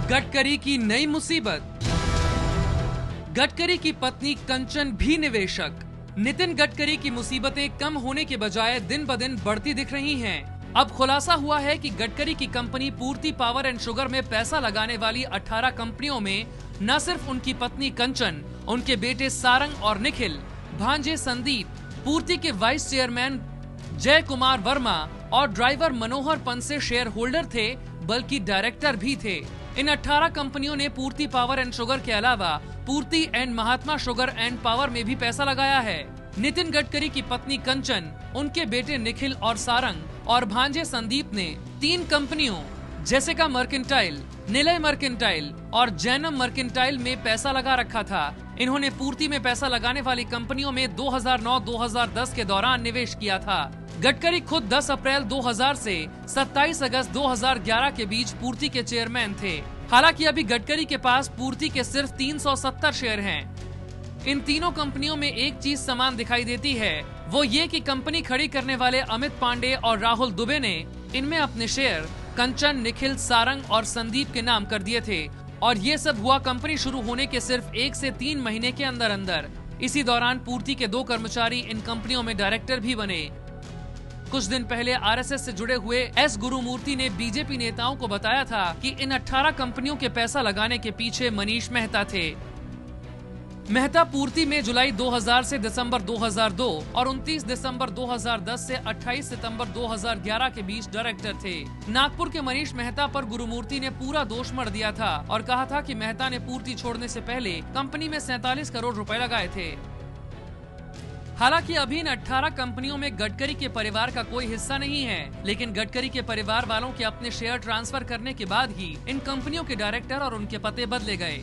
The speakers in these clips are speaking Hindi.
गडकरी की नई मुसीबत। गडकरी की पत्नी कंचन भी निवेशक। नितिन गडकरी की मुसीबतें कम होने के बजाय दिन ब दिन बढ़ती दिख रही हैं। अब खुलासा हुआ है कि गडकरी की कंपनी पूर्ति पावर एंड शुगर में पैसा लगाने वाली 18 कंपनियों में न सिर्फ उनकी पत्नी कंचन, उनके बेटे सारंग और निखिल, भांजे संदीप, पूर्ति के वाइस चेयरमैन जय कुमार वर्मा और ड्राइवर मनोहर पंत से शेयर होल्डर थे, बल्कि डायरेक्टर भी थे। इन 18 कंपनियों ने पूर्ति पावर एंड शुगर के अलावा पूर्ति and Mahatma sugar and power में भी पैसा लगाया है। नितिन गडकरी की पत्नी कंचन, उनके बेटे निखिल और सारंग और भांजे संदीप ने 3 कंपनियों जेसिका मर्केंटाइल, निलय मर्केंटाइल और जैनम मर्केंटाइल में पैसा लगा रखा था। इन्होंने पूर्ति में पैसा लगाने वाली कंपनियों में 2009-2010 के दौरान निवेश किया था। गडकरी खुद 10 अप्रैल 2000 से 27 अगस्त 2011 के बीच पूर्ति के चेयरमैन थे। हालांकि अभी गडकरी के पास पूर्ति के सिर्फ 370 शेयर हैं। इन तीनों कंपनियों में एक चीज समान दिखाई देती है, वो ये कि कंपनी खड़ी करने वाले अमित पांडे और राहुल दुबे ने इनमें अपने शेयर कंचन, निखिल, सारंग और संदीप के नाम कर दिए थे। और ये सब हुआ कंपनी शुरू होने के सिर्फ 1 से 3 महीने के अंदर अंदर। इसी दौरान पूर्ति के 2 कर्मचारी इन कंपनियों में डायरेक्टर भी बने। कुछ दिन पहले आरएसएस से जुड़े हुए एस गुरुमूर्ति ने बीजेपी नेताओं को बताया था कि इन 18 कंपनियों के पैसा लगाने के पीछे मनीष मेहता थे। मेहता पूर्ति में जुलाई 2000 से दिसंबर 2002 और 29 दिसंबर 2010 से 28 सितंबर 2011 के बीच डायरेक्टर थे। नागपुर के मनीष मेहता पर गुरुमूर्ति ने पूरा दोष मढ़ दिया था और कहा था कि मेहता ने पूर्ति छोड़ने से पहले कंपनी में 47 करोड़ रुपए लगाए थे। हालांकि अभी इन 18 कंपनियों में गडकरी के परिवार का कोई हिस्सा नहीं है, लेकिन गडकरी के परिवार वालों के अपने शेयर ट्रांसफर करने के बाद ही इन कंपनियों के डायरेक्टर और उनके पते बदले गए।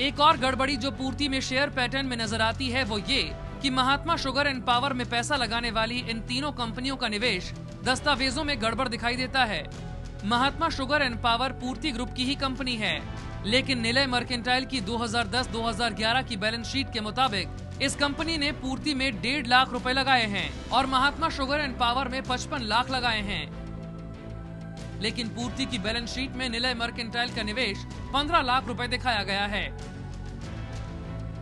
एक और गड़बड़ी जो पूर्ति में शेयर पैटर्न में नजर आती है वो ये कि महात्मा शुगर एंड पावर में पैसा लगाने वाली इन तीनों कंपनियों का निवेश दस्तावेजों में गड़बड़ दिखाई देता है। महात्मा शुगर एंड पावर पूर्ति ग्रुप की ही कंपनी है, लेकिन निलय मर्केंटाइल की 2010-2011 की बैलेंस शीट के मुताबिक इस कंपनी ने पूर्ति में 1.5 लाख रुपए लगाए हैं और महात्मा शुगर एंड पावर में 55 लाख लगाए हैं। लेकिन पूर्ति की बैलेंस शीट में निलय मर्केंटाइल का निवेश 15 लाख रुपए दिखाया गया है,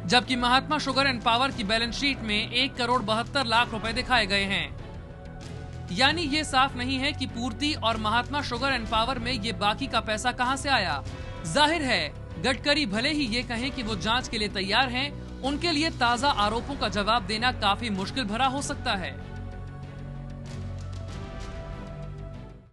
जबकि महात्मा शुगर एंड पावर की बैलेंस शीट में 1 करोड़ 72 लाख रुपए दिखाए गए हैं। यानी ये साफ नहीं है कि पूर्ति और महात्मा शुगर एंड पावर में ये बाकी का पैसा कहां से आया। जाहिर है गडकरी भले ही ये कहें कि वो जांच के लिए तैयार हैं, उनके लिए ताजा आरोपों का जवाब देना काफी मुश्किल भरा हो सकता है।